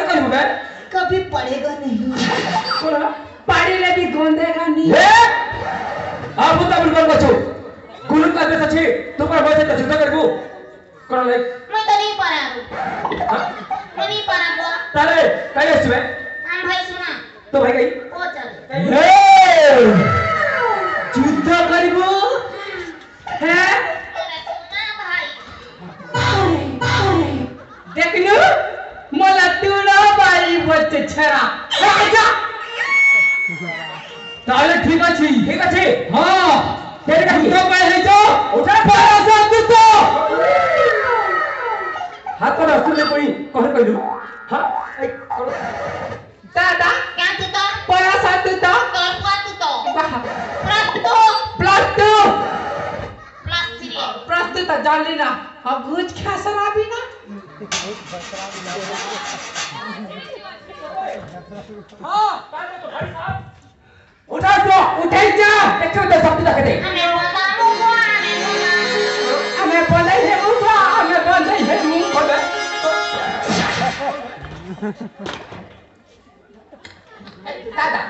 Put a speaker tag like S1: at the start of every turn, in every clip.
S1: कौन कौन होगा
S2: कभी पड़ेगा नहीं
S1: बोला
S2: पड़े भी गोंदेगा नहीं
S1: आप बुता बिल्कुल बचो गुरु का देश अच्छे तो पर बचे तो जुदा करबो कौन ले
S3: मैं तो नहीं पढ़ा मैं नहीं पढ़ा बुआ
S1: तारे कई असबे
S3: हम भाई सुना
S1: तो भाई गई
S3: ओ चल
S2: जुदा करबो है
S3: सुना भाई
S2: देखनु मला तुला बाई बच्चे छरा आजा
S1: ताले ठीक अछि हां तेरे का तो पे है जो
S2: उठा पारा सब तो
S1: हाथ पर असुले कोई कहर कइलु हां
S2: दादा
S3: क्या तू तो
S2: पारा सब तो
S3: तो बुआ तू तो
S2: प्रस्तुत जान लेना हम गुज खासरा भी ना
S1: हां ताले तो भाई साहब उठा जा देखो तो सब तक दे
S3: हमें
S2: बोला है मुखा हमें बोला है मुंह बोला दादा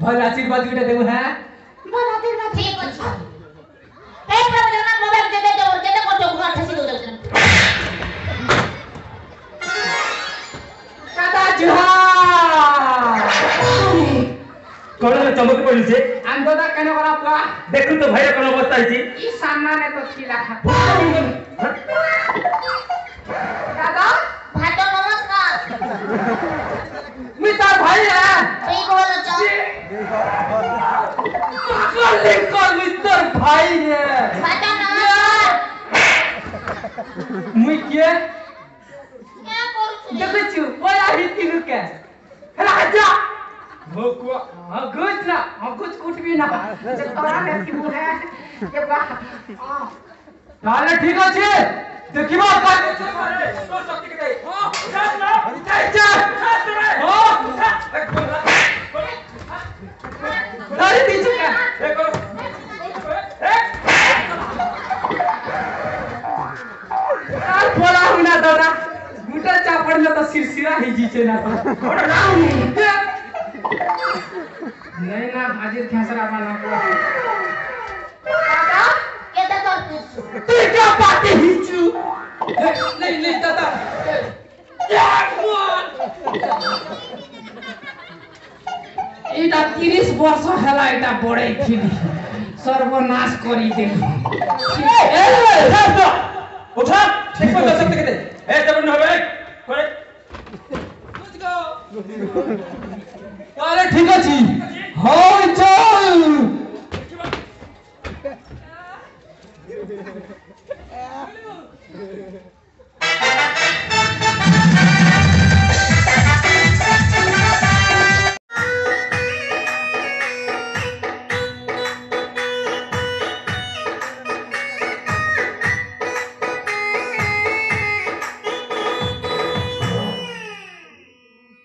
S2: भला आशीर्वाद गुटे देबो है
S3: बोला तेरा ठीक अछि ए प्रभु मोबाइल दे दे को तो घर खसी दो
S2: दादा जुहा
S1: कोन चमक पड़ी से
S2: अंदोदा कने करा पा
S1: देखु तो भाई कोन अवस्था है
S2: ई सामने तो खिला दादा
S3: भाई तो नमस्कार
S2: मिता भाई है
S3: ठीक बोलो चल
S2: कल मिस्टर भाई है
S3: भाई तो नमस्कार
S2: मुई के
S3: क्या करू
S2: देखो छु बोला ही तीनू के राजा
S1: भोकुआ
S2: हां कुछ ना हां कुछ भी ना तोरा ने की है ये बा ताले ठीक अछि देखिबा का तो शक्ति के दे हां जा हां अरे पीछे का
S1: देखो
S2: यार बोला हूं ना दादा गुटा चापड़ में तो सिरसिरा ही जीचे ना तो नहीं ना हाजिर खेसरा बना
S3: दादा ये तो कर
S2: तू क्या बातें हिचू नहीं दादा एटा 30 वर्ष हला एटा बड़े खिली सर्वनाश करी दे
S1: उठा देखो तो सब तक दे ए तब न होबे करे लेट्स गो
S2: अरे ठीक अछि हो चल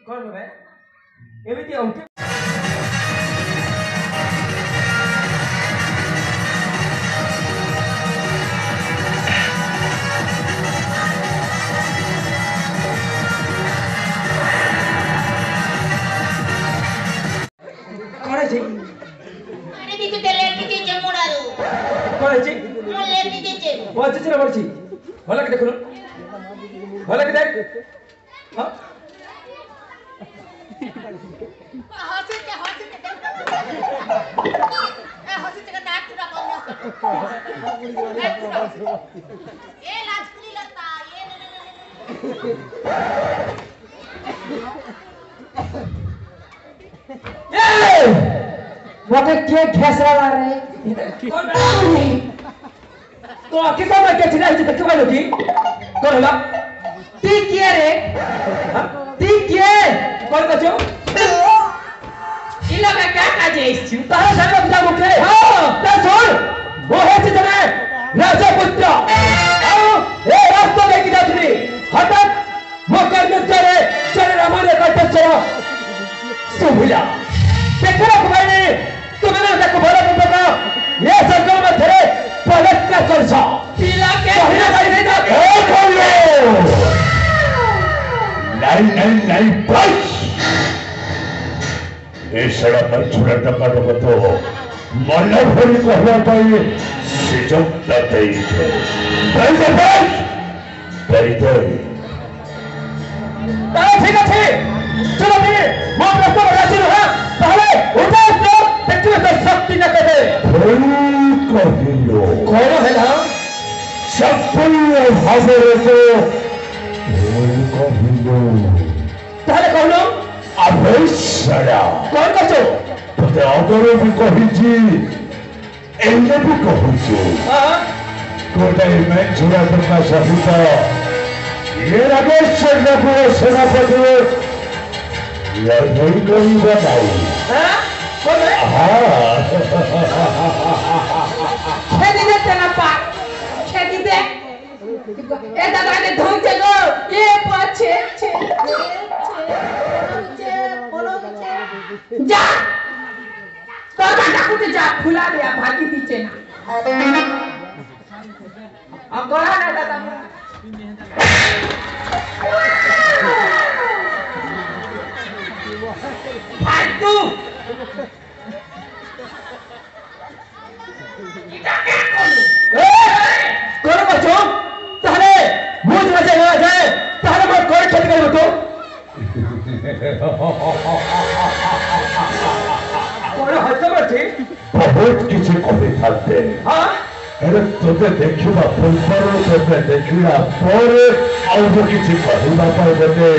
S1: कौन होबे एमिति अंके करे छी
S3: अरे दीदी ते लेट दीजिए मोड़ारू
S1: करे छी
S3: मो लेट दीजिए
S1: ओ चिचरा बरछी भला के देखो भला के देख हां
S3: हंसी के ए हंसी के नाक पूरा करना ए लाजकुली लगता ये
S2: वके के खेसरा ला रे
S1: तो आके तो मैं के छिना छी देखो लोगी कोन होला
S2: 30 ठीक किए रे ठीक किए
S1: कौन कछु
S2: इन लोग का क्या काज है इस चीज
S1: तारा सारे बच्चा मुखे हां ते सुन वो है जने राजा पुत्र आओ ए रास्ता देखी जातनी हटक मकर में चले रामाने का चला सुभिला देखो भाई तुम्हें तक बोला तुम बता ये सरकार में थे पलट का चर्चा
S2: पीला के
S4: नहीं बस ये सड़क पर छोटा टका तो मन भरी कहना चाहिए सुजोग दे
S1: ठीक है चलो भी मोट रास्ता बड़ा शुरू है पहले उधर देखिए तो शक्ति न करे
S4: कहिलो
S1: कौन है ना
S4: शक्ति भावरे को कहिलो
S1: ताले कौन
S4: अभेशरा
S1: कौन कछो
S4: तो अगरे भी कहिजी एने भी कहिছো
S1: हां
S4: कोटाई में छुरा करना सहित ये राजेश्वर ने पूरे सेनापति लड़ाई नहीं बताई
S1: हां कौन है
S2: खेती दे तेरा पा खेती दे ए दादा ने धोई दे गो ये पाछे जा तो दादा को जा खुला दिया भागी पीछे ना अब गोरा ना दादा भाग तू
S1: कौन कछो ताले मुझ में से ना जाए ताले मैं कौन खेती करे तो कौन हत्या करछी
S4: बहुत किसी कही थाते
S1: हां
S4: अरे तोते देखिबा पूर्वरो तोते देखिला पर आउ किसी कहिबा पर बते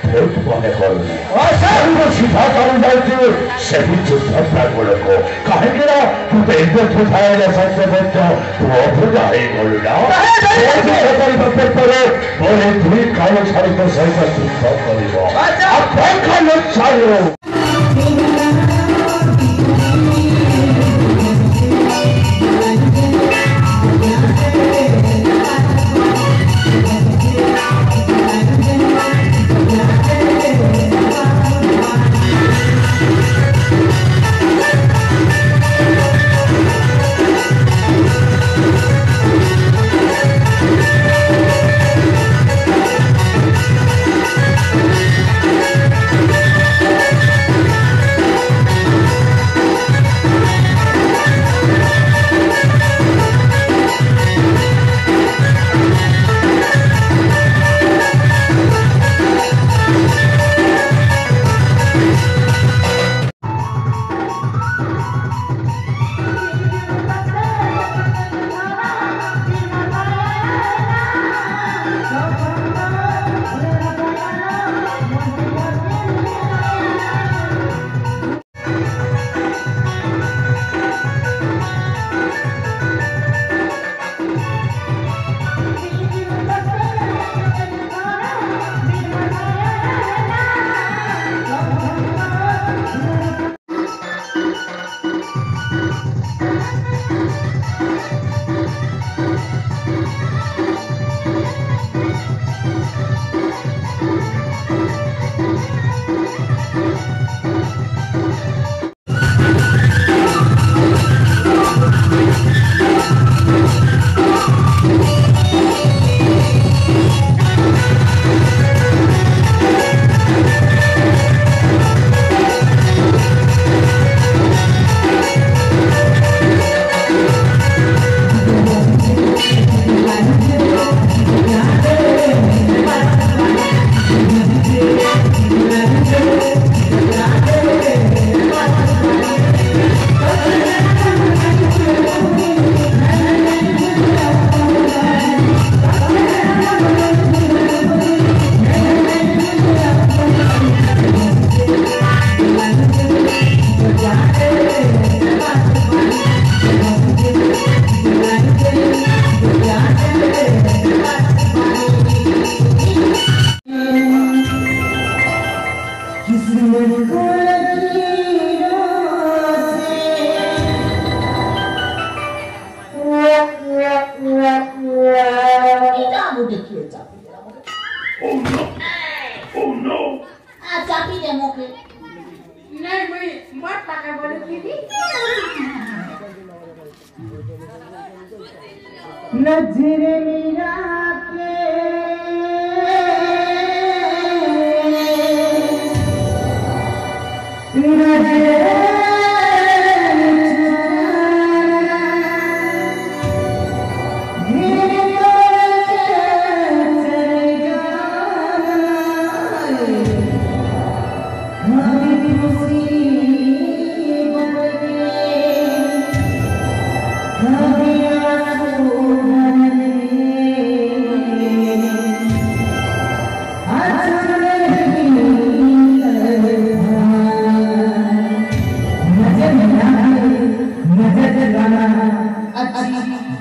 S4: बहुत मने करनी वो सीधा कारण जाती सभी युद्ध को कहेंगे ना तू तो इधर उठाया जा सकते बच्चा तू अभुजा ही बोलना बोले तुम कालो छाड़ी तो सही का युद्ध करिबो अब पंखा लोग छाड़ो
S3: चापी दे मोके
S2: नहीं भाई मत पाका बोले दीदी
S5: नजर मिला के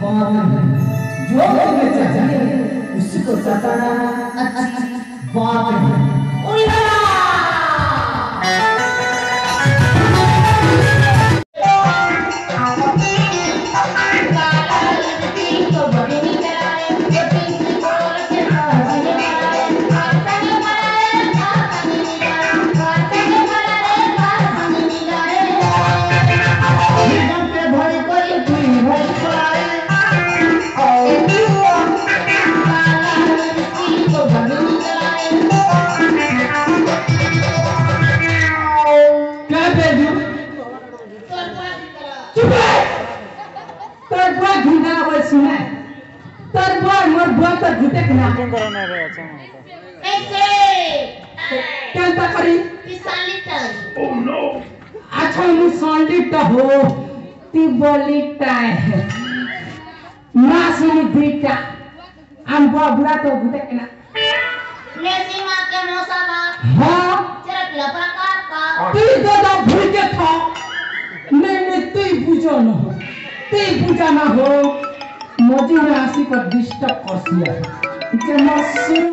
S5: जो तुम्हें चाहिए उसको सताना अच्छी बात है। मजी में आसी कर डिस्टर्ब कर